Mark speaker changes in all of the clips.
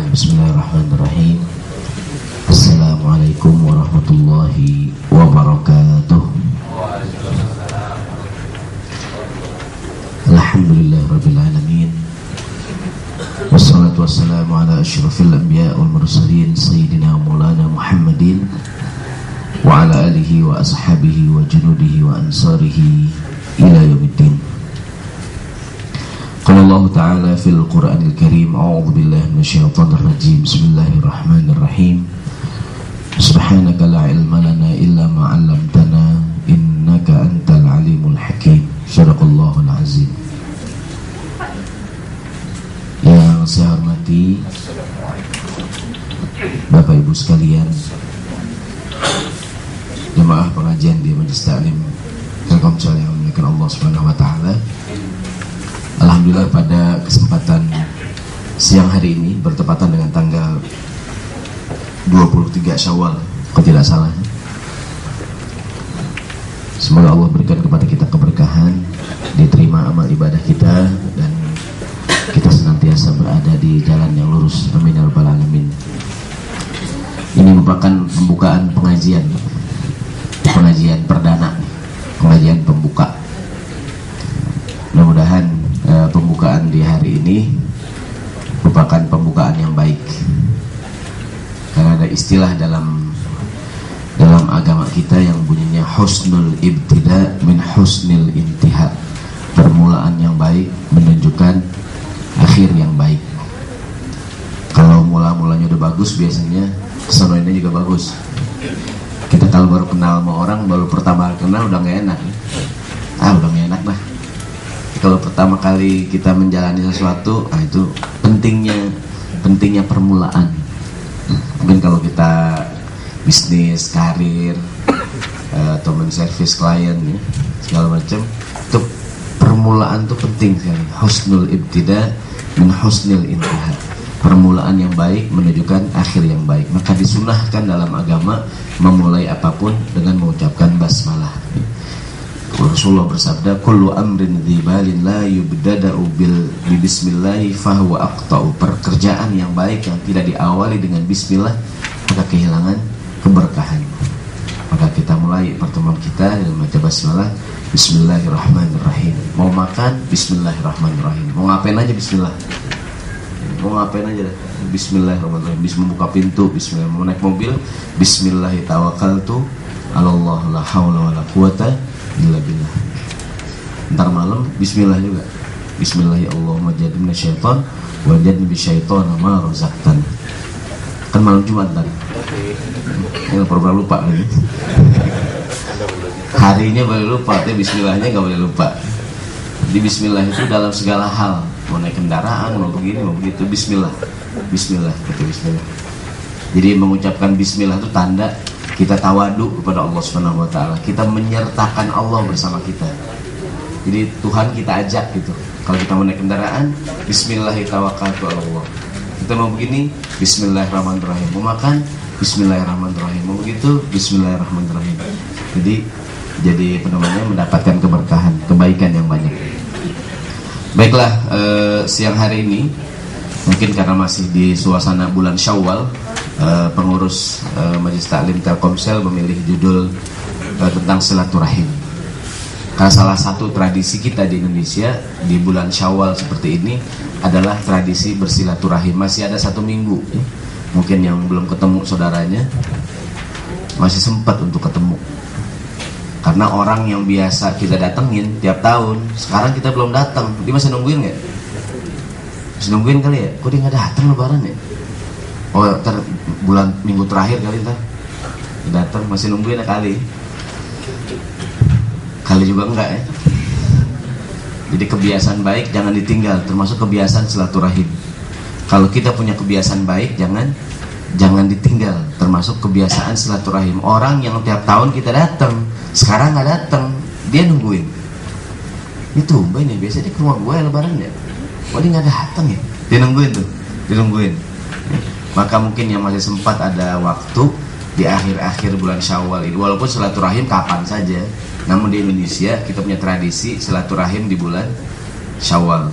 Speaker 1: Bismillahirrahmanirrahim. Assalamualaikum warahmatullahi wabarakatuh. Alhamdulillahirabbil alamin. Wassalatu wassalamu ala asyrafil anbiya wal mursalin sayyidina maulana Muhammadin wa ala alihi wa ashabihi wa junudihi wa ansarihi ila yaumiddin. Qala Allah Ta'ala fil Qur'anil Karim, a'udzu billahi minasyaitonir rajim. Bismillahirrahmanirrahim. Subhanaka la ilma lana illa ma 'allamtana innaka antal alimul hakim. Shadaqallahul azim. Yang saya hormati Bapak Ibu sekalian, jemaah pengajian di Majelis Ta'lim Telkomsel yang dimuliakan Allah Subhanahu wa taala. Alhamdulillah pada kesempatan siang hari ini bertepatan dengan tanggal 23 Syawal, kalau tidak salah. Semoga Allah berikan kepada kita keberkahan, diterima amal ibadah kita, dan kita senantiasa berada di jalan yang lurus. Amin ya rabbal alamin. Ini merupakan pembukaan pengajian perdana, pengajian pembuka. Mudah-mudahan pembukaan di hari ini merupakan pembukaan yang baik, karena ada istilah dalam agama kita yang bunyinya husnul ibtida min husnil intiha. Permulaan yang baik menunjukkan akhir yang baik. Kalau mula-mulanya udah bagus, biasanya kesonoinnya juga bagus. Kita kalau baru kenal sama orang, baru pertama kenal udah gak enak. Udah gak enak lah. Kalau pertama kali kita menjalani sesuatu, itu pentingnya permulaan. Mungkin kalau kita bisnis, karir, atau men-service klien, ya, segala macam, itu permulaan itu penting sekali. Husnul ibtida min husnil intiha. Permulaan yang baik menunjukkan akhir yang baik. Maka disunahkan dalam agama memulai apapun dengan mengucapkan basmalah. Rasulullah bersabda, kullu amrin dzibalin la yubdada'u bismillahi fahuwa aqta'u. Pekerjaan yang baik yang tidak diawali dengan bismillah maka kehilangan keberkahan. Maka kita mulai pertemuan kita dengan membaca basmalah. Bismillahirrahmanirrahim. Mau makan, bismillahirrahmanirrahim. Mau ngapain aja bismillah. Mau ngapain aja dah. Bismillahirrahmanirrahim. Bisa membuka pintu, bismillah. Mau naik mobil, bismillahi tawakkaltu 'alallah la haula wala quwata illa billah. Ntar malam bismillah juga. Bismillahi Allahumma jadibna syaitan wa jadibna syaitana ma razaqtana. Kan malam Jumat tadi. Ya pernah lupa lagi. Harinya boleh lupa, tapi bismillahnya enggak boleh lupa. Di bismillah itu dalam segala hal. Mau naik kendaraan, mau begini, mau begitu, bismillah. Bismillah, kata bismillah. Jadi mengucapkan bismillah itu tanda kita tawadu kepada Allah Subhanahu wa taala. Kita menyertakan Allah bersama kita. Jadi Tuhan kita ajak gitu. Kalau kita mau naik kendaraan, bismillahirrahmanirrahim. Kita mau begini, bismillahirrahmanirrahim. Mau makan, bismillahirrahmanirrahim. Mau begitu, bismillahirrahmanirrahim. Jadi mendapatkan keberkahan, kebaikan yang banyak. Baiklah, siang hari ini mungkin karena masih di suasana bulan Syawal, pengurus Majelis Ta'lim Telkomsel memilih judul tentang silaturahim. Karena salah satu tradisi kita di Indonesia di bulan Syawal seperti ini adalah tradisi bersilaturahim. Masih ada 1 minggu, mungkin yang belum ketemu saudaranya masih sempat untuk ketemu. Karena orang yang biasa kita datengin tiap tahun, sekarang kita belum datang. Dia masih nungguin nggak? Masih nungguin kali ya? Kok dia nggak datang lebaran ya? Oh, bulan minggu terakhir kali ntar datang, masih nungguin ya kali juga enggak ya. Jadi kebiasaan baik jangan ditinggal, termasuk kebiasaan silaturahim. Kalau kita punya kebiasaan baik jangan ditinggal, termasuk kebiasaan silaturahim. Orang yang tiap tahun kita datang, sekarang nggak datang, dia nungguin. Itu mbak ini biasanya dia ke rumah gue ya lebaran ya, kok dia nggak datang ya? Dia nungguin. Maka mungkin yang masih sempat ada waktu di akhir-akhir bulan Syawal ini, walaupun silaturahim kapan saja, namun di Indonesia kita punya tradisi silaturahim di bulan Syawal.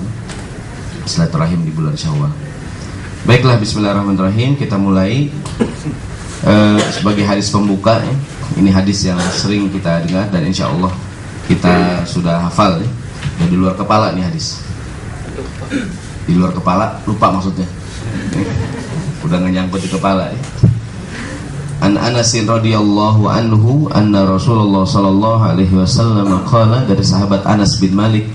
Speaker 1: Baiklah, bismillahirrahmanirrahim. Kita mulai sebagai hadis pembuka ya. Ini hadis yang sering kita dengar dan insya Allah kita sudah hafal ya. Dan di luar kepala nih hadis. Di luar kepala, lupa maksudnya. Udah ngenyangkut di kepala ya. An Anasin radhiyallahu anhu anna Rasulullah sallallahu alaihi wasallam qala, dari sahabat Anas bin Malik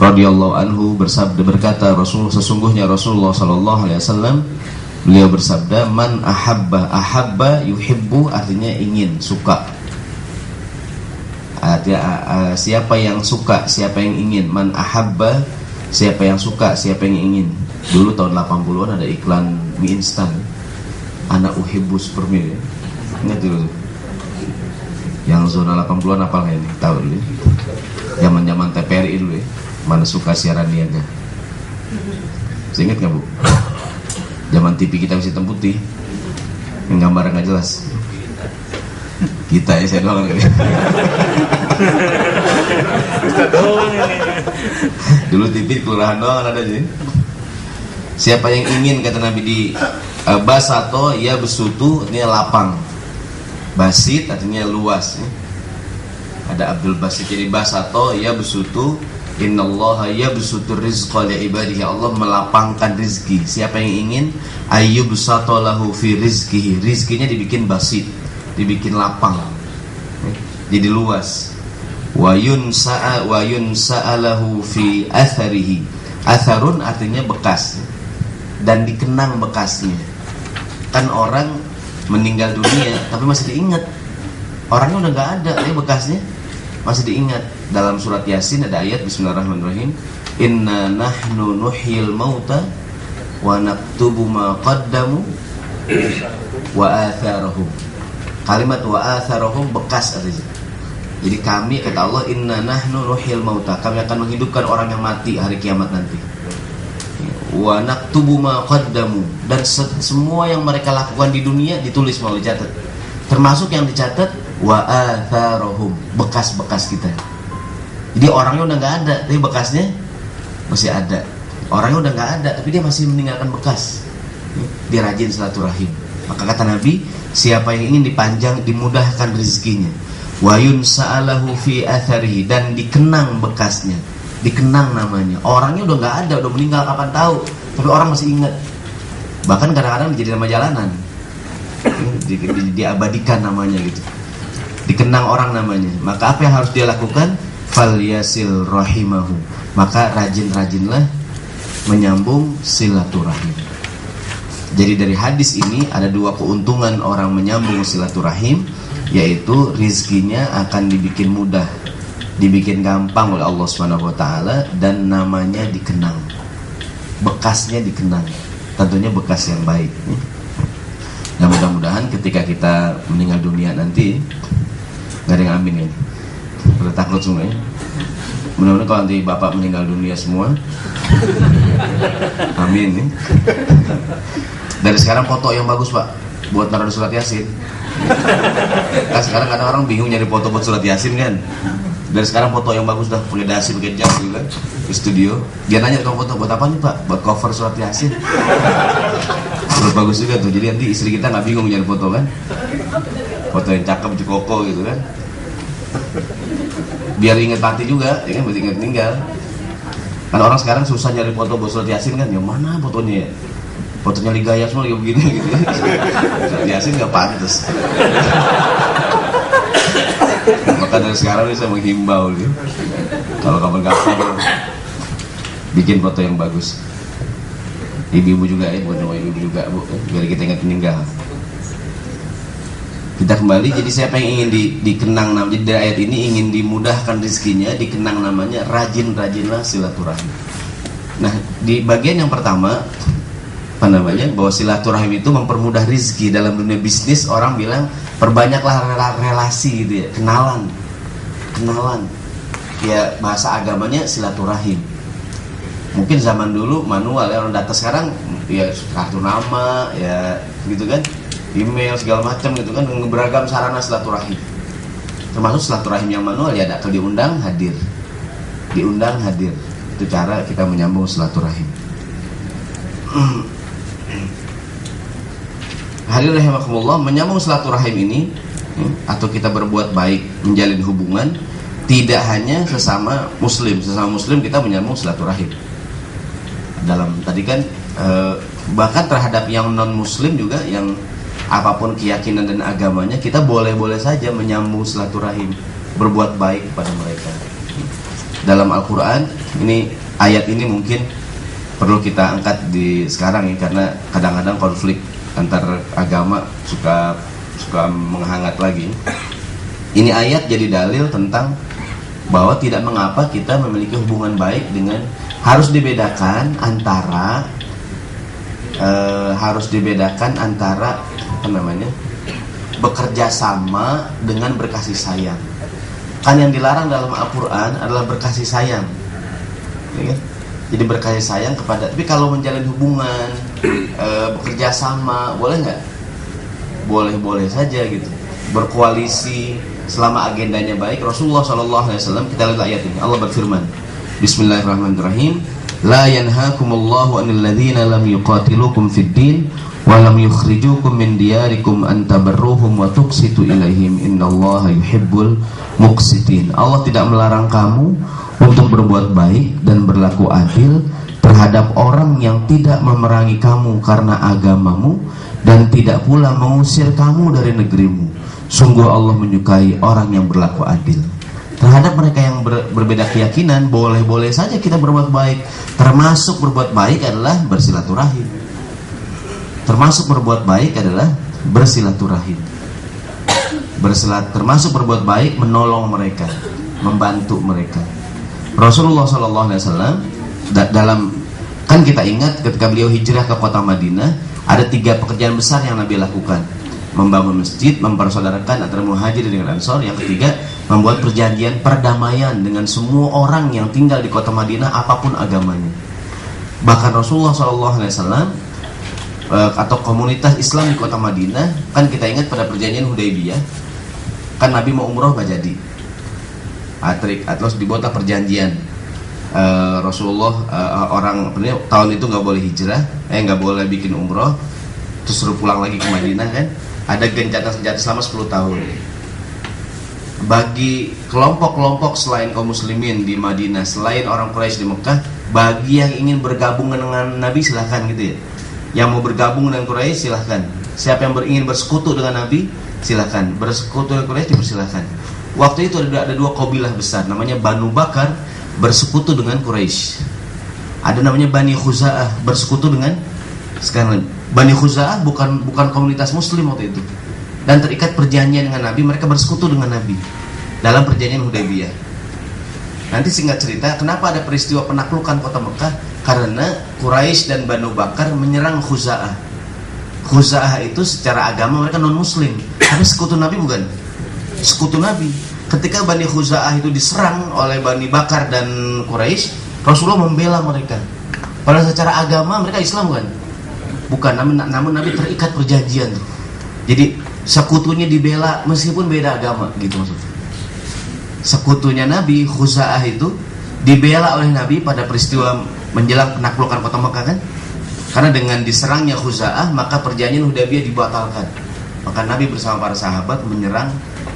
Speaker 1: radhiyallahu anhu berkata, sesungguhnya Rasulullah sallallahu alaihi wasallam beliau bersabda, man ahabba yuhibbu, artinya ingin, suka. Artinya siapa yang suka, siapa yang ingin. Man ahabba, siapa yang suka, siapa yang ingin. Dulu tahun 80-an ada iklan mie instan, ana uhibbu supermil ya. Ingat dulu yang zona 80-an apa ini? Tahu dulu ya. Zaman-zaman TPRI dulu ya. Mana suka siaran niaga. Saya ingat gak bu? Zaman TV kita bisa hitam putih, yang gambarnya gak jelas. Kita ya, saya doang kali. Dulu TV kelurahan doang ada aja. Siapa yang ingin, kata Nabi di basato ya besutu, ini lapang. Basit artinya luas ya. Ada Abdul Basit, jadi basato ya besutu. Innallaha yabsutur rizqa li ibadihi, Allah melapangkan rizki. Siapa yang ingin ayyubsata lahu fi rizqihi, rizkinya dibikin basit, dibikin lapang, jadi luas. Wa yunsa'alahu fi atharihi, atharun artinya bekas, dan dikenang bekasnya. Kan orang meninggal dunia tapi masih diingat, orangnya udah gak ada, tapi bekasnya masih diingat. Dalam surat Yasin ada ayat, bismillahirrahmanirrahim, inna nahnu nuhyil mauta wa naktubu ma qaddamu wa atharahum. Kalimat wa atharahum bekas artinya. Jadi kami, kata Allah, inna nahnu nuhyil mauta, kami akan menghidupkan orang yang mati hari kiamat nanti. Wa naktubu ma qaddamu, dan semua yang mereka lakukan di dunia ditulis, mau dicatat. Termasuk yang dicatat wa atharahum, bekas-bekas kita. Jadi orangnya udah nggak ada, tapi bekasnya masih ada. Orangnya udah nggak ada, tapi dia masih meninggalkan bekas. Dia rajin silaturahim. Maka kata Nabi, siapa yang ingin dipanjang, dimudahkan rezekinya. Wa yunsa'alahu fi atharihi, dan dikenang bekasnya, dikenang namanya. Orangnya udah nggak ada, udah meninggal kapan tahu, tapi orang masih ingat. Bahkan kadang-kadang jadi nama jalanan, diabadikan namanya gitu, dikenang orang namanya. Maka apa yang harus dia lakukan? Falyasil rahimahu, maka rajin-rajinlah menyambung silaturahim. Jadi dari hadis ini ada dua keuntungan orang menyambung silaturahim, yaitu rizkinya akan dibikin mudah, dibikin gampang oleh Allah Subhanahu wa taala, dan namanya dikenang, bekasnya dikenang, tentunya bekas yang baik. Dan mudah-mudahan ketika kita meninggal dunia nanti, nggak ada yang amin ya, udah takut semua ya. Mudah-mudahan kalau nanti bapak meninggal dunia semua, amin ya. Dari sekarang foto yang bagus pak, buat naruh di surat Yasin. Kan sekarang kadang orang bingung nyari foto buat surat Yasin kan. Dari sekarang foto yang bagus dah, pakai dasi, pakai jas gitu kan, di studio. Dia nanya tukang foto, buat apa nih pak? Buat cover surat Yasin. Terus bagus juga tuh, jadi nanti istri kita nggak bingung nyari foto kan. Foto yang cakep, cikoko gitu kan. Biar inget mati juga, ya kan, berarti inget meninggal. Kan orang sekarang susah nyari foto buat surat Yasin kan, yang mana fotonya ya? Fotonya ligaya semua lagi begini gitu ya. Surat Yasin nggak pantas. Maka dari sekarang ini saya menghimbau gitu, kalau kapan-kapan bikin foto yang bagus. Ibu-ibu juga ya, bukan cuma ibu juga bu, biar kita ingat meninggal. Kita kembali, jadi siapa yang ingin dikenang namanya, jadi dari ayat ini ingin dimudahkan rezekinya, dikenang namanya, rajin-rajinlah silaturahim. Nah, di bagian yang pertama, apa namanya, bahwa silaturahim itu mempermudah rezeki. Dalam dunia bisnis orang bilang perbanyaklah relasi gitu ya, kenalan. Ya bahasa agamanya silaturahim. Mungkin zaman dulu manual ya, orang data, sekarang ya kartu nama ya gitu kan, email segala macam gitu kan, beragam sarana silaturahim. Termasuk silaturahim yang manual ya, kalau diundang hadir. Itu cara kita menyambung silaturahim. hadirin rahimakumullah, menyambung silaturahim ini atau kita berbuat baik, menjalin hubungan, tidak hanya sesama muslim kita menyambung silaturahim. Dalam tadi kan bahkan terhadap yang non muslim juga, yang apapun keyakinan dan agamanya, kita boleh-boleh saja menyambung silaturahim, berbuat baik kepada mereka. Dalam Al-Quran ini, ayat ini mungkin perlu kita angkat di sekarang ya, karena kadang-kadang konflik antar agama suka menghangat lagi. Ini ayat jadi dalil tentang bahwa tidak mengapa kita memiliki hubungan baik dengan, harus dibedakan antara apa namanya, bekerja sama dengan berkasih sayang. Kan yang dilarang dalam Al-Quran adalah berkasih sayang, ya kan? Jadi berkasih sayang kepada, tapi kalau menjalin hubungan, bekerja sama, boleh nggak? Boleh-boleh saja gitu. Berkoalisi selama agendanya baik. Rasulullah SAW, kita lihat ayat ini, Allah berfirman, Bismillahirrahmanirrahim, La yanhakumullahu anil ladzina lam yuqatilukum fid din wa lam yukhrijukum min diyarikum an tabarruhum wa tuqsitu ilaihim innallaha yuhibbul muqsitin. Allah tidak melarang kamu untuk berbuat baik dan berlaku adil terhadap orang yang tidak memerangi kamu karena agamamu dan tidak pula mengusir kamu dari negerimu. Sungguh Allah menyukai orang yang berlaku adil. Terhadap mereka yang berbeda keyakinan, boleh-boleh saja kita berbuat baik. Termasuk berbuat baik adalah bersilaturahim. Termasuk berbuat baik adalah bersilaturahim. Termasuk berbuat baik menolong mereka, membantu mereka. Rasulullah SAW dalam, kan kita ingat ketika beliau hijrah ke kota Madinah, ada 3 pekerjaan besar yang Nabi lakukan: membangun masjid, mempersaudarakan antara muhajir dengan ansor. Yang ketiga, membuat perjanjian perdamaian dengan semua orang yang tinggal di kota Madinah apapun agamanya. Bahkan Rasulullah SAW atau komunitas Islam di kota Madinah, kan kita ingat pada perjanjian Hudaybiyah, kan Nabi mau umroh gak jadi, terus dibuatlah perjanjian. Rasulullah orang tahun itu nggak boleh hijrah, nggak boleh bikin umroh, terus suruh pulang lagi ke Madinah kan. Ada gencatan senjata selama 10 tahun. Bagi kelompok-kelompok selain kaum muslimin di Madinah, selain orang Quraisy di Mekah, bagi yang ingin bergabung dengan Nabi silahkan gitu ya. Yang mau bergabung dengan Quraisy silahkan. Siapa yang ingin bersekutu dengan Nabi silahkan. Bersekutu dengan Quraisy dipersilahkan. Waktu itu ada 2 kabilah besar, namanya Banu Bakar bersekutu dengan Quraisy. Ada namanya Bani Khuza'ah bersekutu dengan, sekarang Bani Khuza'ah bukan komunitas muslim waktu itu, dan terikat perjanjian dengan Nabi. Mereka bersekutu dengan Nabi dalam perjanjian Hudaybiyah. Nanti singkat cerita, kenapa ada peristiwa penaklukan kota Mekah? Karena Quraisy dan Banu Bakar menyerang Khuza'ah. Khuza'ah itu secara agama mereka non muslim, tapi sekutu Nabi bukan? Sekutu Nabi. Ketika Bani Khuza'ah itu diserang oleh Bani Bakar dan Quraisy, Rasulullah membela mereka. Padahal secara agama mereka Islam bukan? Bukan, namun Nabi terikat perjanjian tuh. Jadi sekutunya dibela meskipun beda agama gitu maksudnya. Sekutunya Nabi, Khuza'ah itu dibela oleh Nabi pada peristiwa menjelang penaklukan kota Mekah kan? Karena dengan diserangnya Khuza'ah, maka perjanjian Hudaybiyah dibatalkan. Maka Nabi bersama para sahabat menyerang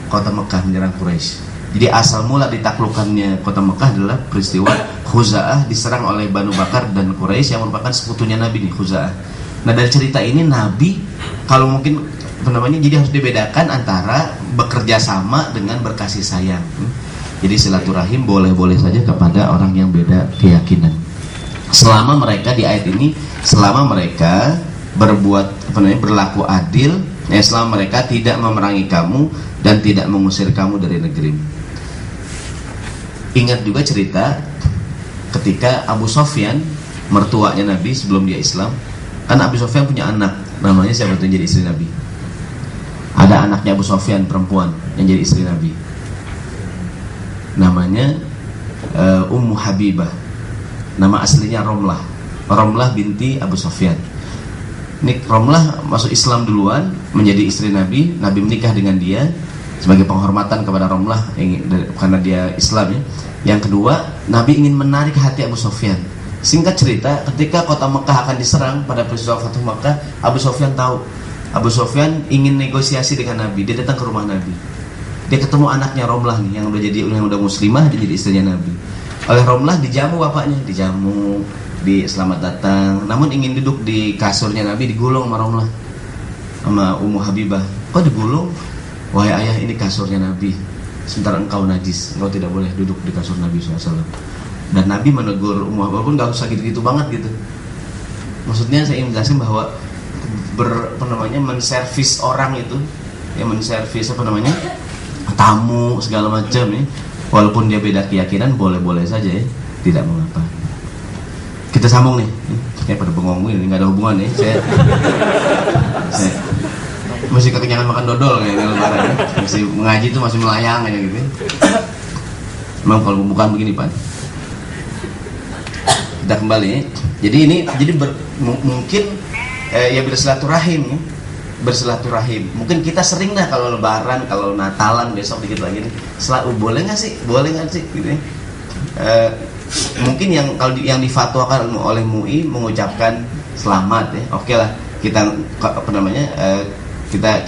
Speaker 1: kota Mekah, menyerang Quraisy. Jadi asal mula ditaklukannya kota Mekah adalah peristiwa Khuza'ah diserang oleh Banu Bakar dan Quraisy yang merupakan sekutunya Nabi nih, Khuza'ah. Nah dari cerita ini Nabi, kalau mungkin jadi harus dibedakan antara bekerja sama dengan berkasih sayang. Jadi silaturahim boleh-boleh saja kepada orang yang beda keyakinan. Selama mereka di ayat ini, selama mereka berlaku adil, selama mereka tidak memerangi kamu dan tidak mengusir kamu dari negerimu. Ingat juga cerita ketika Abu Sofyan, mertuanya Nabi sebelum dia Islam. Kan Abu Sofyan punya anak, namanya siapa tuh yang jadi istri Nabi? Ada anaknya Abu Sofyan perempuan yang jadi istri Nabi, namanya Ummu Habibah. Nama aslinya Romlah binti Abu Sofyan. Ini Romlah masuk Islam duluan, menjadi istri Nabi. Nabi menikah dengan dia sebagai penghormatan kepada Romlah karena dia Islam ya. Yang kedua, Nabi ingin menarik hati Abu Sofyan. Singkat cerita, ketika kota Mekah akan diserang pada peristiwa Fathu Makkah, Abu Sofyan tahu Abu Sufyan ingin negosiasi dengan Nabi. Dia datang ke rumah Nabi. Dia ketemu anaknya Romlah nih, yang udah muslimah, dia jadi istrinya Nabi. Oleh Romlah dijamu bapaknya, dijamu, di selamat datang. Namun ingin duduk di kasurnya Nabi, digulung sama Romlah, sama Ummu Habibah. Kok digulung? Wahai ayah, ini kasurnya Nabi. Sementara engkau najis, engkau tidak boleh duduk di kasur Nabi SAW. Dan Nabi menegur Ummu Habibah pun gak usah gitu-gitu banget gitu. Maksudnya saya ingin menjelaskan bahwa menservis orang itu, ya menservis tamu segala macam ya. Walaupun dia beda keyakinan, boleh-boleh saja ya, tidak mengapa. Kita sambung nih, kayak pada bengong ini nggak ada hubungan ya. Saya masih kekenyangan makan dodol kayak lebaran ya. Masih mengaji itu masih melayang kayak gitu. Memang kalau bukan begini Pak. Kita kembali ya. Jadi mungkin ya bersilaturahim ya. Bersilaturahim. Mungkin kita sering dah kalau lebaran, kalau Natalan besok dikit lagi nih. Boleh nggak sih gitu ya. Mungkin yang difatwakan oleh MUI mengucapkan selamat ya. Oke lah, kita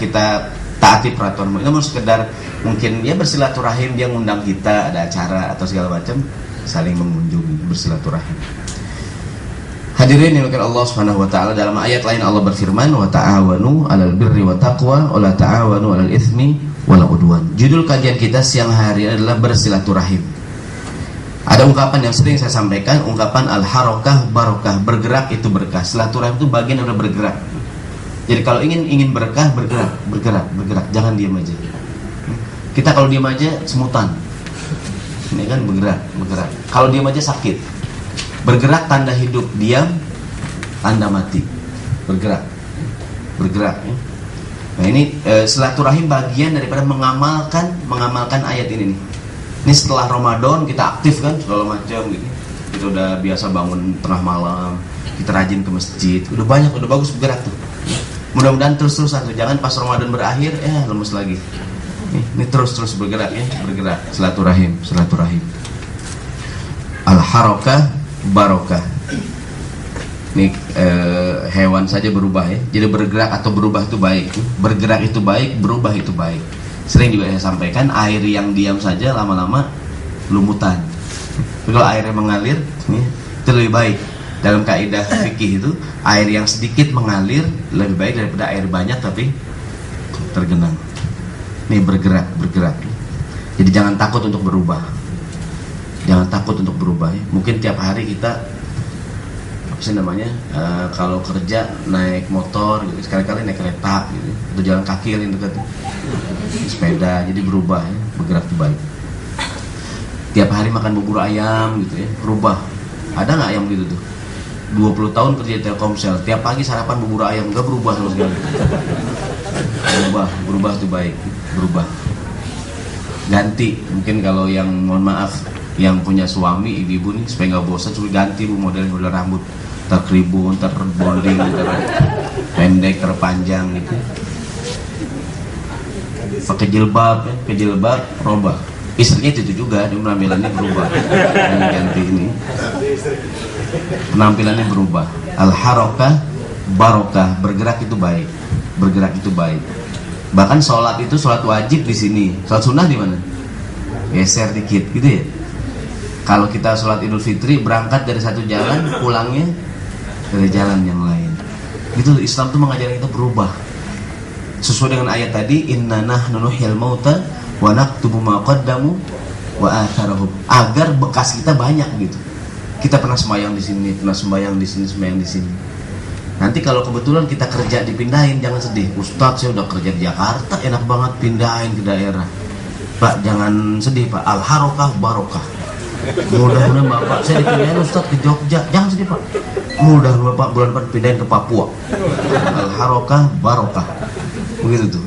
Speaker 1: kita taati peraturan MUI. Namun sekedar mungkin ya bersilaturahim, dia ngundang kita ada acara atau segala macam, saling mengunjungi, bersilaturahim. Hadirin yang dimuliakan Allah Subhanahu wa taala, dalam ayat lain Allah berfirman, "Wa ta'awanu 'alal birri wa taqwa wa la ta'awanu 'alal itsmi wal 'udwan." Judul kajian kita siang hari adalah bersilaturahim. Ada ungkapan yang sering saya sampaikan, ungkapan al-harakah barokah, bergerak itu berkah. Silaturahim itu bagian dari bergerak. Jadi kalau ingin berkah, bergerak, jangan diam aja. Kita kalau diam aja semutan. Ini kan bergerak. Kalau diam aja sakit. Bergerak tanda hidup, diam tanda mati. Bergerak ya. Nah ini silaturahim bagian daripada mengamalkan ayat ini nih. Ini setelah Ramadan kita aktif kan segala macam gitu. Kita udah biasa bangun tengah malam, kita rajin ke masjid, udah bagus bergerak tuh. Mudah-mudahan terus-terusan tuh, jangan pas Ramadan berakhir lemes lagi. Ini terus bergerak ya, silaturahim. Al-harakah barokah. Ini hewan saja berubah ya. Jadi bergerak atau berubah itu baik. Bergerak itu baik, berubah itu baik. Sering juga saya sampaikan, air yang diam saja lama-lama lumutan. Tapi kalau airnya mengalir, itu lebih baik. Dalam kaidah fikih itu, air yang sedikit mengalir lebih baik daripada air banyak tapi tergenang. Ini bergerak. Jadi jangan takut untuk berubah. Ya. Mungkin tiap hari kita kalau kerja naik motor gitu, sekali-kali naik kereta gitu, atau jalan kaki yang dekat, sepeda, jadi berubah ya, bergerak itu baik. Tiap hari makan bubur ayam gitu ya, berubah. Ada nggak ayam gitu tuh? 20 tahun kerja di Telkomsel, tiap pagi sarapan bubur ayam, nggak berubah sama sekali. Berubah itu baik, berubah. Ganti, mungkin kalau yang mohon maaf yang punya suami, ibu-ibu nih, supaya nggak bosan, suruh ganti model rambut, terkeribun, terbonding, pendek, terpanjang gitu. Pakai jilbab, robah. Istrinya itu juga, dia penampilannya berubah. Ganti ini, penampilannya berubah. Al-harakah barokah, bergerak itu baik. Bahkan sholat itu sholat wajib di sini, sholat sunnah di mana? Geser dikit, gitu ya. Kalau kita sholat Idul Fitri berangkat dari satu jalan, pulangnya dari jalan yang lain. Itu Islam tuh mengajarkan kita berubah. Sesuai dengan ayat tadi, inna nahnu nuhyil mauta wa naktubu ma qaddamu wa atharahum. Agar bekas kita banyak gitu. Kita pernah sembahyang di sini, sembahyang di sini. Nanti kalau kebetulan kita kerja dipindahin, jangan sedih. Ustadz, saya udah kerja di Jakarta, enak banget, pindahin ke daerah. Pak, jangan sedih Pak. Al-harakah barokah. Mudah-mudahan Bapak saya dipindahin Ustadz ke Jogja, jangan sedih Pak. Mudah-mudahan Bapak bulan depan pindahin ke Papua. Al-harakah barokah. Begitu tuh.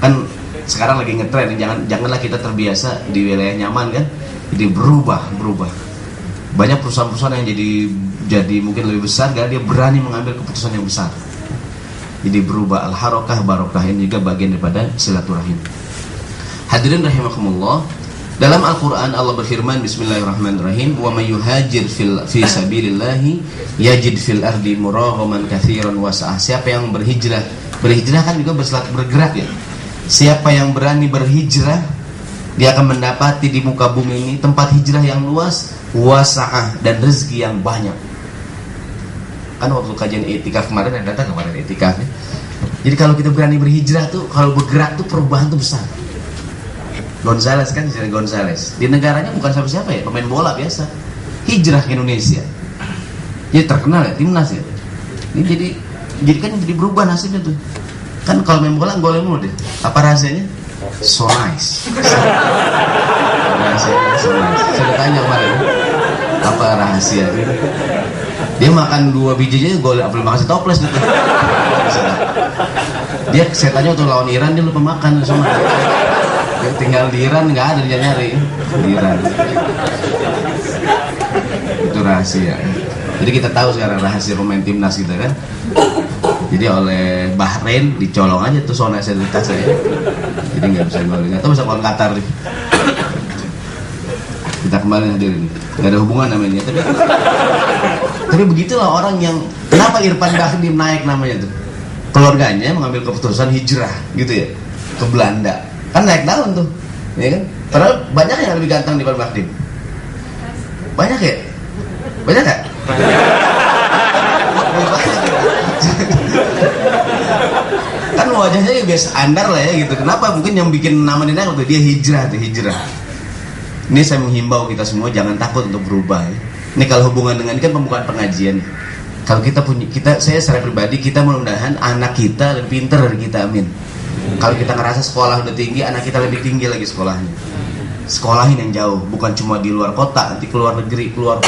Speaker 1: Kan sekarang lagi ngetren, janganlah kita terbiasa di wilayah nyaman kan. Jadi berubah. Banyak perusahaan-perusahaan yang jadi mungkin lebih besar karena dia berani mengambil keputusan yang besar. Jadi berubah. Al-harakah barokah ini juga bagian daripada silaturahim. Hadirin rahimakumullah, dalam Al-Quran Allah berfirman, bismillahirrahmanirrahim, wa may yuhajir fi sabilillahi yajid fil ardi muraghaman katsiran wa sa'ah. Siapa yang berhijrah Berhijrah kan juga bergerak ya. Siapa yang berani berhijrah, dia akan mendapati di muka bumi ini tempat hijrah yang luas, wasa'ah, dan rezeki yang banyak. Kan waktu kajian etikaf kemarin, ada datang kemarin etikaf ya. Jadi kalau kita berani berhijrah tuh, kalau bergerak tuh perubahan tuh besar. Gonzales kan, Gonzales di negaranya bukan siapa-siapa ya, pemain bola biasa, hijrah ke Indonesia. Jadi terkenal ya, timnas ya. Ini jadi kan jadi berubah nasibnya tuh. Kan kalau main bola golnya mulu deh. Apa rahasianya? So nice. Rahasianya so nice. Saya tanya kemarin, apa rahasia? Dia makan 2 biji aja gol, apalagi makasih toples gitu. Dia saya tanya waktu lawan Iran, dia lupa makan semua. Tinggal di Iran nggak ada dia nyari di Iran. Itu rahasia. Jadi kita tahu sekarang rahasia pemain timnas kita kan. Jadi oleh Bahrain dicolong aja tuh zona sensitivitas saya. Jadi nggak bisa gol. Nggak tahu bisa lawan Qatar nih. Kita kembali hadirin. Nggak ada hubungan namanya. Tapi begitulah orang yang, kenapa Irfan Bahdim naik namanya tuh? Keluarganya mengambil keputusan hijrah gitu ya ke Belanda. Kan naik daun tuh, ya kan? Padahal banyak yang lebih ganteng di Irfan Bahdim. Banyak ya? Banyak nggak? Kan wajahnya ya biasa andar lah ya gitu. Kenapa? Mungkin yang bikin nama dia naik waktu dia hijrah tuh, hijrah. Ini saya menghimbau kita semua jangan takut untuk berubah ya. Ini kalau hubungan dengan ini kan pembukaan pengajian. Kalau saya secara pribadi, kita mudah-mudahan anak kita lebih pintar dari kita, amin. Kalau kita ngerasa sekolah udah tinggi, anak kita lebih tinggi lagi sekolahnya. Sekolahin yang jauh, bukan cuma di luar kota, nanti keluar negeri, keluar.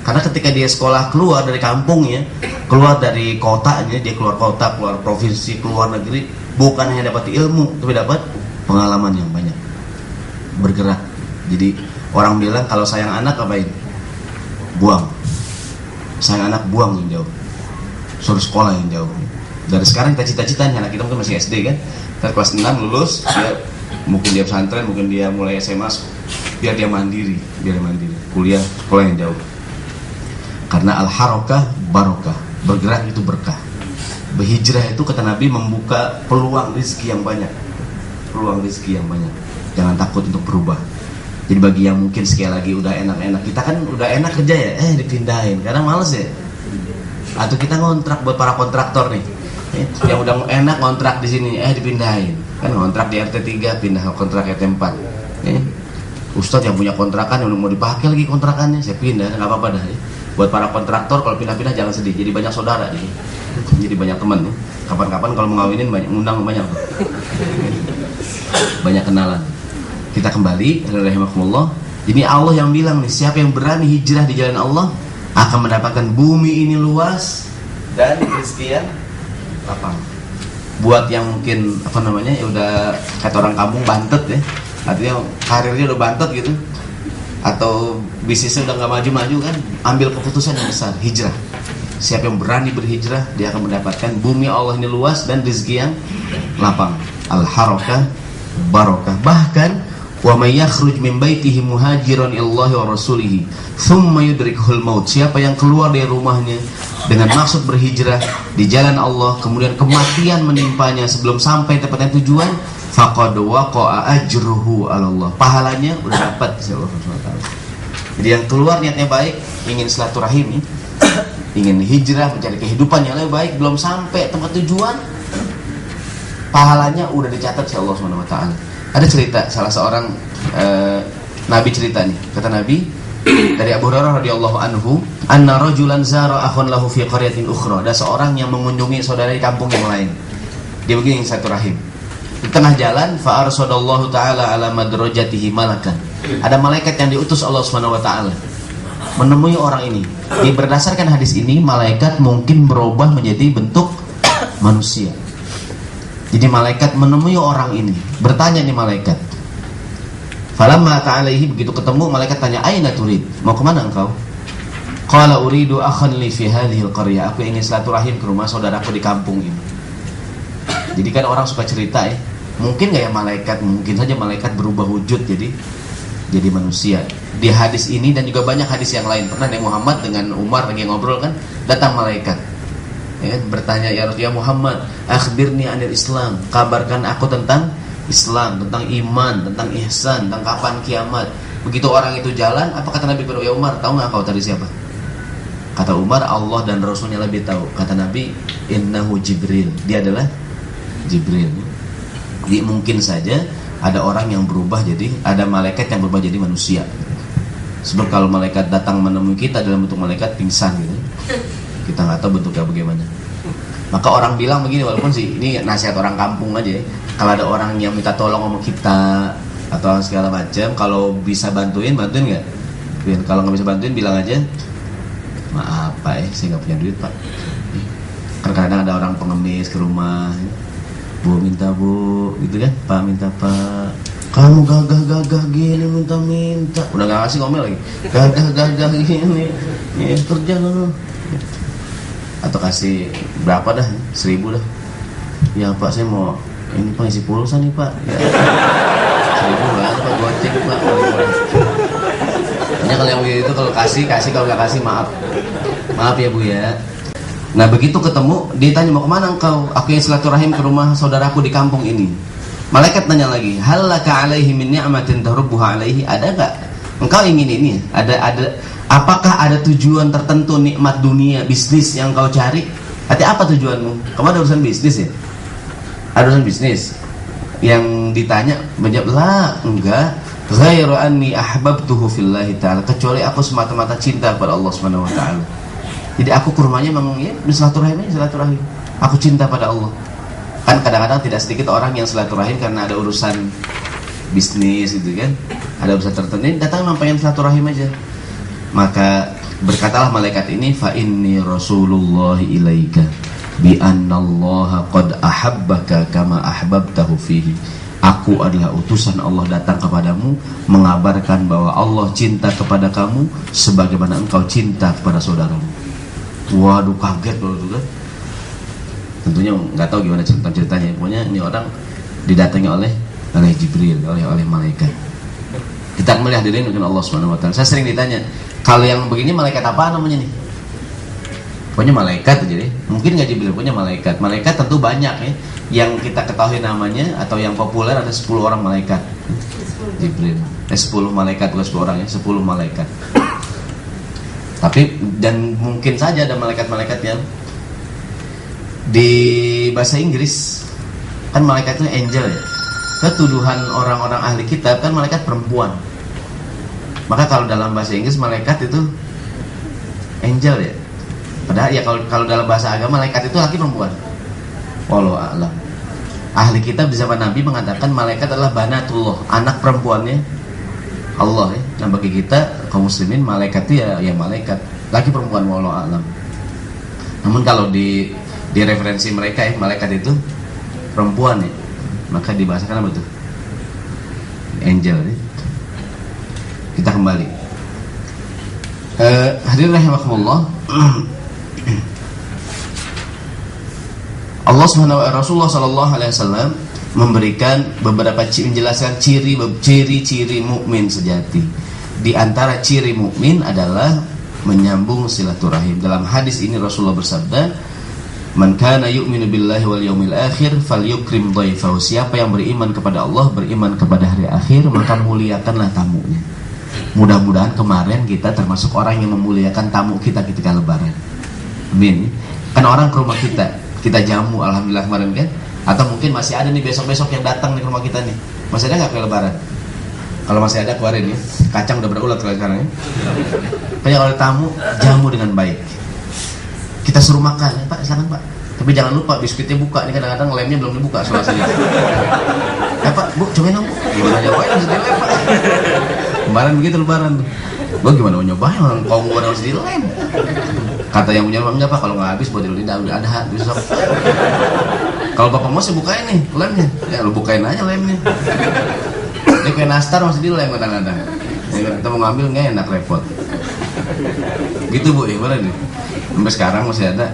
Speaker 1: Karena ketika dia sekolah keluar dari kampungnya, keluar dari kotanya, dia keluar kota, keluar provinsi, keluar negeri, bukan hanya dapat ilmu, tapi dapat pengalaman yang banyak. Bergerak. Jadi orang bilang kalau sayang anak apain? Buang. Sayang anak buang yang jauh. Suruh sekolah yang jauh. Dari sekarang kita cita-citanya, anak kita mungkin masih SD kan, kita kelas 6 lulus, mungkin dia pesantren, mungkin dia mulai SMA, biar dia mandiri, kuliah sekolah yang jauh. Karena al-harakah barokah, bergerak itu berkah. Berhijrah itu kata Nabi membuka peluang rezeki yang banyak, Jangan takut untuk berubah. Jadi bagi yang mungkin sekali lagi udah enak-enak, kita kan udah enak kerja ya, dipindahin karena males ya. Atau kita ngontrak buat para kontraktor nih, yang udah enak ngontrak di sini, dipindahin. Kan ngontrak di RT 3 pindah kontrak RT 4. Ustadz yang punya kontrakan yang udah mau dipakai lagi kontrakannya, saya pindah, nggak apa-apa dah. Buat para kontraktor kalau pindah-pindah jangan sedih, jadi banyak saudara gitu. Jadi banyak teman. Kapan-kapan kalau mau ngawinin banyak, ngundang banyak. Banyak kenalan. Kita kembali, rahimahumullah. Ini Allah yang bilang nih, siapa yang berani hijrah di jalan Allah akan mendapatkan bumi ini luas dan rezeki yang lapang. Buat yang mungkin ya udah kata orang kampung bantet ya, artinya karirnya udah bantet gitu, atau bisnisnya udah nggak maju-maju kan, ambil keputusan yang besar, hijrah. Siapa yang berani berhijrah, dia akan mendapatkan bumi Allah ini luas dan rezeki yang lapang. Al-harakah barokah. Bahkan wa may yakhruj min baitihi muhajiran ilallahi wa rasulihi thumma yudrikuhul maut, siapa yang keluar dari rumahnya dengan maksud berhijrah di jalan Allah, kemudian kematian menimpanya sebelum sampai tempat tujuan, faqad waqa'a ajruhu 'ala Allah, pahalanya udah dapat di Allah Subhanahu wa taala. Jadi yang keluar niatnya baik, ingin silaturahim, ingin hijrah mencari kehidupan yang lebih baik, belum sampai tempat tujuan, pahalanya udah dicatat si Allah Subhanahu wa taala. Ada cerita salah seorang Nabi cerita nih, kata Nabi dari Abu Hurairah radhiyallahu anhu, anna rajulan zara akhun lahu fi qaryatin ukhra, ada seorang yang mengunjungi saudara di kampung yang lain. Dia begini satu rahim. Di tengah jalan, fa arsadallahu taala ala madrajatihi malakan. Ada malaikat yang diutus Allah Subhanahu wa taala menemui orang ini. Berdasarkan hadis ini, malaikat mungkin berubah menjadi bentuk manusia. Jadi malaikat menemui orang ini, bertanya nih malaikat. Falamma ta'alaihi, begitu ketemu malaikat tanya, aina turid? Mau kemana engkau? Qala uridu akhan li fi hadhihi al-qaryah. Aku ingin silaturahim ke rumah saudaraku di kampung ini. Jadi kan orang suka cerita ya. Mungkin nggak ya malaikat? Mungkin saja malaikat berubah wujud jadi manusia. Di hadis ini dan juga banyak hadis yang lain. Pernah Nabi Muhammad dengan Umar lagi ngobrol kan, datang malaikat. ya, bertanya ya Muhammad, akhbirni anil Islam, kabarkan aku tentang Islam, tentang iman, tentang ihsan, tentang kapan kiamat. Begitu orang itu jalan, apa kata Nabi kepada Umar, tahu nggak kau tadi siapa? Kata Umar, Allah dan Rasulnya lebih tahu. Kata Nabi, innahu Jibril, dia adalah Jibril. Jadi mungkin saja ada orang yang berubah jadi, ada malaikat yang berubah jadi manusia. Sebab kalau malaikat datang menemui kita dalam bentuk malaikat pingsan gitu, kita nggak tahu bentuknya bagaimana. Maka orang bilang begini, walaupun sih ini nasihat orang kampung aja ya, kalau ada orang yang minta tolong sama kita atau segala macam, kalau bisa bantuin nggak? Kalau nggak bisa bantuin bilang aja, maaf Pak, saya nggak punya duit Pak. Kadang-kadang ada orang pengemis ke rumah, Bu minta Bu, gitu kan? Pak minta Pak. Kamu gagah-gagah gini minta-minta, udah gak ngasih ngomel lagi, gagah-gagah gini, ya kerja lu. Atau kasih berapa dah, 1.000 dah. Ya Pak, saya mau ini Pak isi pulsa nih Pak. Ya. 1.000 lah, Pak goceng Pak. Hanya kalau yang begitu kalau kasih, kalau nggak kasih maaf ya Bu ya. Nah begitu ketemu, ditanya mau kemana engkau? Aku yang silaturahim ke rumah saudaraku di kampung ini. Malaikat tanya lagi, hal laka alaihi min ni'matin tarubbuha alaihi, ada enggak engkau ingin ini? Apakah ada tujuan tertentu nikmat dunia, bisnis yang kau cari? Apa tujuanmu? Kamu ada urusan bisnis ya? Ada urusan bisnis? Yang ditanya menjawab, la, enggak. Ghairu anni ahbabtuhu fillahi ta'ala, kecuali aku semata-mata cinta kepada Allah Subhanahu wa taala. Jadi aku ke rumahnya memang ya silaturahim. Aku cinta pada Allah. Kan kadang-kadang tidak sedikit orang yang silaturahim karena ada urusan bisnis gitu kan, ada urusan tertentu, datang memang pengen silaturahim aja. Maka berkatalah malaikat ini, fa inni rasulullah ilaika bi annallaha qad ahabbaka kama ahbabtahu fihi. Aku adalah utusan Allah datang kepadamu mengabarkan bahwa Allah cinta kepada kamu sebagaimana engkau cinta kepada saudaramu. Waduh, kaget loh itu kan. Tentunya nggak tahu gimana ceritanya. Pokoknya ini orang didatangi oleh Jibril, oleh malaikat. Kita melihat hadirin dengan Allah Subhanahu wa taala. Saya sering ditanya, kalau yang begini malaikat apa namanya nih? Pokoknya malaikat aja deh. Mungkin nggak Jibril, punya malaikat. Malaikat tentu banyak ya. Yang kita ketahui namanya atau yang populer ada 10 orang malaikat. Jibril. 10 malaikat, bukan 10 orang ya, 10 malaikat. Tapi dan mungkin saja ada malaikat-malaikat yang di bahasa Inggris kan malaikat itu angel ya. Ketuduhan orang-orang ahli kitab kan malaikat perempuan. Maka kalau dalam bahasa Inggris malaikat itu angel ya. Padahal ya kalau dalam bahasa agama malaikat itu laki perempuan. Wallahu a'lam. Ahli kitab di zaman Nabi mengatakan malaikat adalah banatullah, anak perempuannya Allah ya. Nah bagi kita kaum muslimin malaikat itu ya malaikat, laki perempuan, wallahu a'lam. Namun kalau di referensi mereka ya, malaikat itu perempuan ya, maka dibahasakan apa tuh? Angel ya. Kita kembali. Hadirin rahimakumullah. Allah Subhanahu wa Rasulullah sallallahu alaihi wasallam memberikan beberapa menjelaskan ciri-ciri mukmin sejati. Di antara ciri mukmin adalah menyambung silaturahim. Dalam hadis ini Rasulullah bersabda, man kana yu'minu billahi wal yawmil akhir falyukrim dhaifahu. Siapa yang beriman kepada Allah, beriman kepada hari akhir, maka muliakanlah tamunya. Mudah-mudahan kemarin kita termasuk orang yang memuliakan tamu kita ketika lebaran. Amin. Kan orang ke rumah kita jamu alhamdulillah kemarin kan. Atau mungkin masih ada nih besok-besok yang datang nih ke rumah kita nih. Masih ada nggak ke lebaran? Kalau masih ada keluarin ya. Kacang udah berulat sekarang ya. Kayak kalau tamu jamu dengan baik. Kita suruh makan, ya, Pak, silakan Pak. Tapi jangan lupa biskuitnya buka, ini kadang-kadang lemnya belum dibuka soalnya. Ya Pak, Bu, cobain dong Bu. Gimana nyobain masih dilem Pak. Kemarin begitu lebaran tuh. Gua gimana mau nyobain orang kaum gua masih dilem. Kata yang punya rumah, Pak, kalau nggak habis buat di lidah udah ada besok. Kalau Bapak mau sih bukain nih lemnya. Ya lu bukain aja lemnya. Ini kayak nastar masih dilem kadang-kadang. Ya, kita mau ngambil nggak enak repot. Gitu Bu, gimana nih? Sampai sekarang masih ada.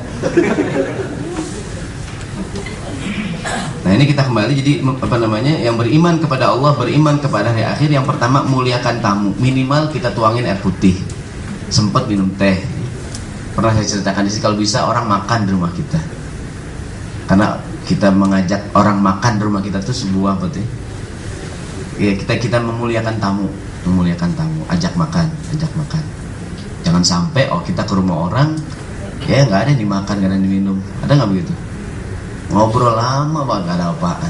Speaker 1: Nah ini kita kembali jadi apa namanya, yang beriman kepada Allah, beriman kepada hari akhir, yang pertama muliakan tamu. Minimal kita tuangin air putih, sempat minum teh. pernah saya ceritakan di sini, kalau bisa orang makan di rumah kita, karena kita mengajak orang makan di rumah kita itu sebuah apa tuh ya, kita memuliakan tamu, ajak makan. Jangan sampai kita ke rumah orang ya nggak ada yang dimakan, nggak ada yang diminum. Ada nggak begitu? Ngobrol lama banget, nggak ada apaan.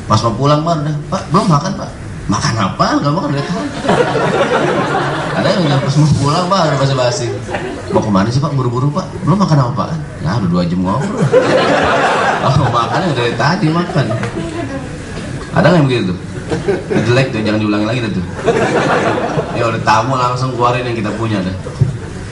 Speaker 1: Pas mau pulang baru, Pak belum makan Pak. Makan apa? Nggak makan dari tadi. Ada yang bilang pas mau pulang baru basa-basi. Mau kemana sih Pak? Buru-buru Pak. Belum makan apaan? Ya udah 2 jam ngobrol. Makan yang dari tadi makan. Ada nggak yang begitu? Jelek tuh, jangan diulangi lagi tuh. Ya udah tamu langsung keluarin yang kita punya dah.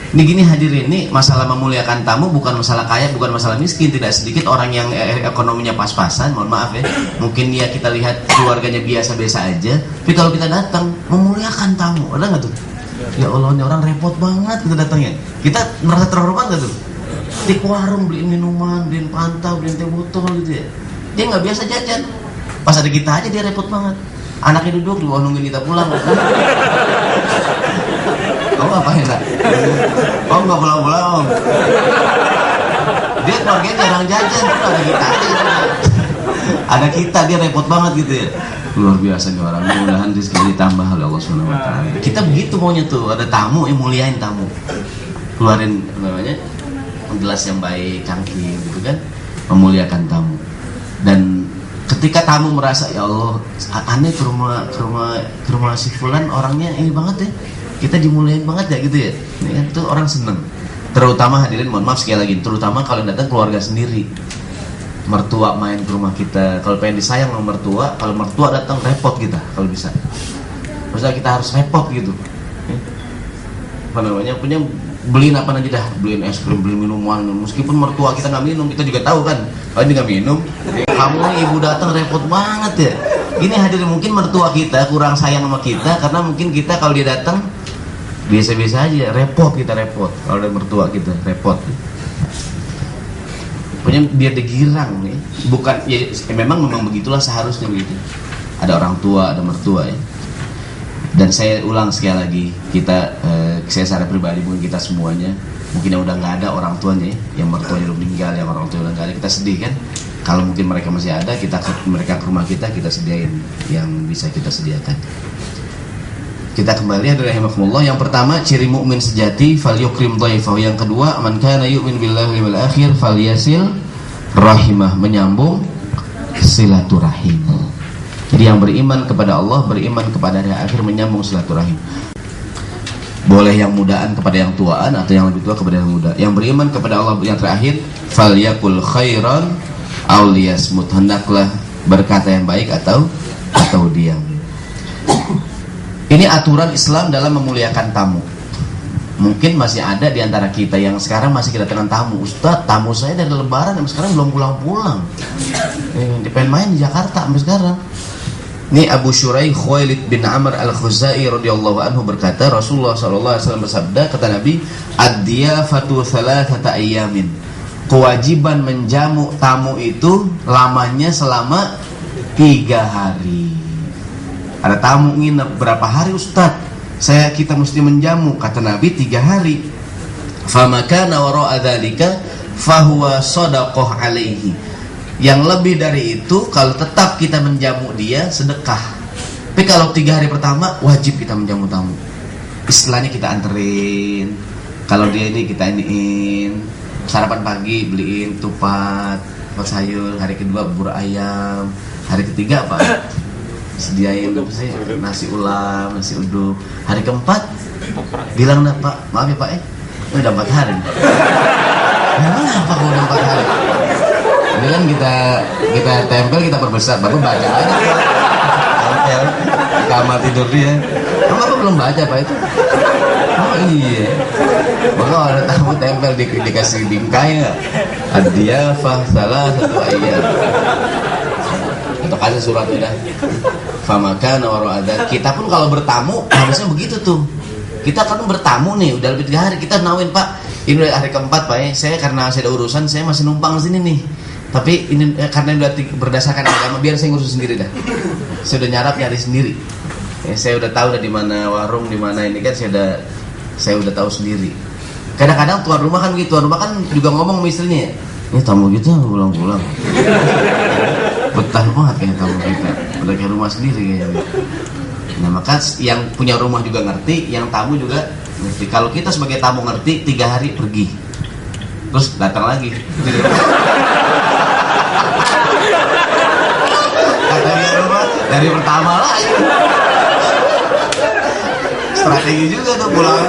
Speaker 1: Ini gini hadirin, ini masalah memuliakan tamu bukan masalah kaya, bukan masalah miskin. Tidak sedikit orang yang ekonominya pas-pasan, mohon maaf ya, mungkin ya kita lihat keluarganya biasa-biasa aja, tapi kalau kita datang memuliakan tamu, ada nggak tuh? Ya Allah, ini orang repot banget kita datangnya. Kita merasa terhormat nggak tuh? Di warung beliin minuman, beliin pantau, beliin teh botol gitu ya. Dia nggak biasa jajan, pas ada kita aja dia repot banget. Anaknya duduk di bawah nungguin kita pulang. Kamu ngapain nak? Om nggak pulang-pulang om. Dia keluarganya jarang jajan, ada kita aja. Ada kita, dia repot banget gitu ya. Luar biasa nih orang. Mudah-mudahan rezeki ditambah oleh Allah Subhanahu Wa Taala. Kita begitu maunya tuh, ada tamu, muliain tamu. Keluarin namanya gelas yang baik, cangkir gitu kan, memuliakan tamu. Dan ketika tamu merasa ya Allah, aneh ke rumah si fulan orangnya ini banget ya. Kita dimuliain banget ya gitu ya. Ini kan tuh orang seneng. Terutama hadirin, mohon maaf sekali lagi, terutama kalau datang keluarga sendiri. Mertua main ke rumah kita, kalau pengen disayang sama mertua, kalau mertua datang repot kita kalau bisa. Maksudnya kita harus repot gitu. Apa namanya? Punya beliin apa aja dah, beliin es krim, beliin minuman. Meskipun mertua kita nggak minum, kita juga tahu kan. Kalau dia nggak minum, kamu ibu datang repot banget ya. Ini hadirin, mungkin mertua kita kurang sayang sama kita karena mungkin kita kalau dia datang biasa-biasa aja, repot kalau ada mertua kita repot. Pokoknya biar digirang nih, bukan ya, memang begitulah seharusnya begitu. Ada orang tua, ada mertua ya. Dan saya ulang sekali lagi, kita saya secara pribadi mungkin kita semuanya, mungkin yang udah nggak ada orang tuanya ya, yang mertuanya udah meninggal, yang orang tua udah nggak ada, kita sedih kan. Kalau mungkin mereka masih ada, mereka ke rumah kita sediain yang bisa kita sediakan. Kita kembali adalah rahimakumullah. Yang pertama, ciri mukmin sejati falyukrim dhaifahu. Yang kedua, man kana yu'min billahi wal akhir falyasil rahimah, menyambung silaturahim. Jadi yang beriman kepada Allah, beriman kepada hari akhir, menyambung silaturahim. Boleh yang mudaan kepada yang tuaan atau yang lebih tua kepada yang muda. Yang beriman kepada Allah yang terakhir, falyakul khairan aw liyasmut, hendaklah berkata yang baik atau diam. Ini aturan Islam dalam memuliakan tamu. Mungkin masih ada di antara kita yang sekarang masih kedatangan tamu. Ustadz, tamu saya dari lebaran sampai sekarang belum pulang-pulang. Pengen main di Jakarta sampai sekarang. Ini Abu Shuraih Khuwailid bin Amr al-Khuzai radhiyallahu anhu berkata, Rasulullah SAW bersabda, kata Nabi, ad-diyafatu thalathata ayyamin. Kewajiban menjamu tamu itu lamanya selama 3 hari. Ada tamu nginep berapa hari Ustadz? Kita mesti menjamu, kata Nabi 3 hari. Famakana wara'a dzalika fahuwa shadaqah alaihi. Yang lebih dari itu, kalau tetap kita menjamu dia, sedekah. Tapi kalau 3 hari pertama, wajib kita menjamu tamu. Istilahnya kita anterin. Kalau dia ini kita iniin. Sarapan pagi beliin tupat sayur. Hari kedua bubur ayam. Hari ketiga apa? Sediain nasi ulam, nasi uduk. Hari keempat bilang dah Pak, maaf ya Pak udah 4 hari. Kenapa kok udah 4 hari? Ini kan kita tempel, kita perbesar, baru baca aja tempel kamar tidur dia. Kamu apa belum baca Pak itu? Oh iya. Maka ada tamu tempel dikasih bingkai ya. Ad-diyafah salah satu ayat. Atau kasih suratnya dah. Famakana wara'a. Kita pun kalau bertamu harusnya begitu tuh. Kita kan bertamu nih, udah lebih 3 hari, kita nawin Pak, ini udah hari keempat Pak ya. Saya karena saya ada urusan, saya masih numpang di sini nih. Tapi ini karena udah berdasarkan agama, biar saya ngurus sendiri dah. Saya udah nyari sendiri. Ya, saya udah tahu udah di mana warung, di mana ini kan saya udah tahu sendiri. Kadang-kadang tuan rumah kan gitu, tuan rumah kan juga ngomong sama istrinya ya, ini tamu kita pulang-pulang betah banget kayaknya tamu kita, udah kayak rumah sendiri kayaknya. Nah maka yang punya rumah juga ngerti, yang tamu juga ngerti. Kalau kita sebagai tamu ngerti, 3 hari pergi, terus datang lagi. Katanya rumah dari pertama lagi. Strategi juga tuh pulang.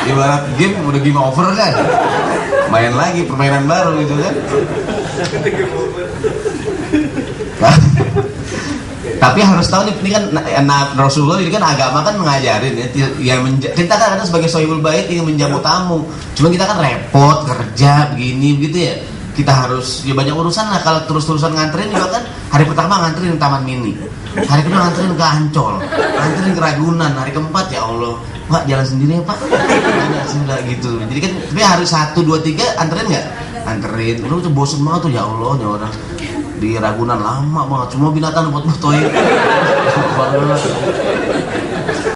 Speaker 1: Ibarat game udah game over kan, main lagi permainan baru gitu kan. Tapi harus tahu nih, ini kan Rasulullah ini kan agama kan mengajarin ya, kita kan ada sebagai sohibul bait ingin menjamu tamu, cuma kita kan repot kerja begini begitu ya, kita harus ya banyak urusan lah. Kalau terus-terusan nganterin juga kan, hari pertama nganterin ke Taman Mini, hari kedua nganterin ke Ancol, nganterin ke Ragunan, hari keempat ya Allah Pak jalan sendiri ya Pak, sudah gitu. Jadi kan tapi hari 1, 2, 3 anterin nggak? Anterin, lu tuh bosen banget tuh ya Allah nih orang di Ragunan lama banget, cuma binatang buat fotoin.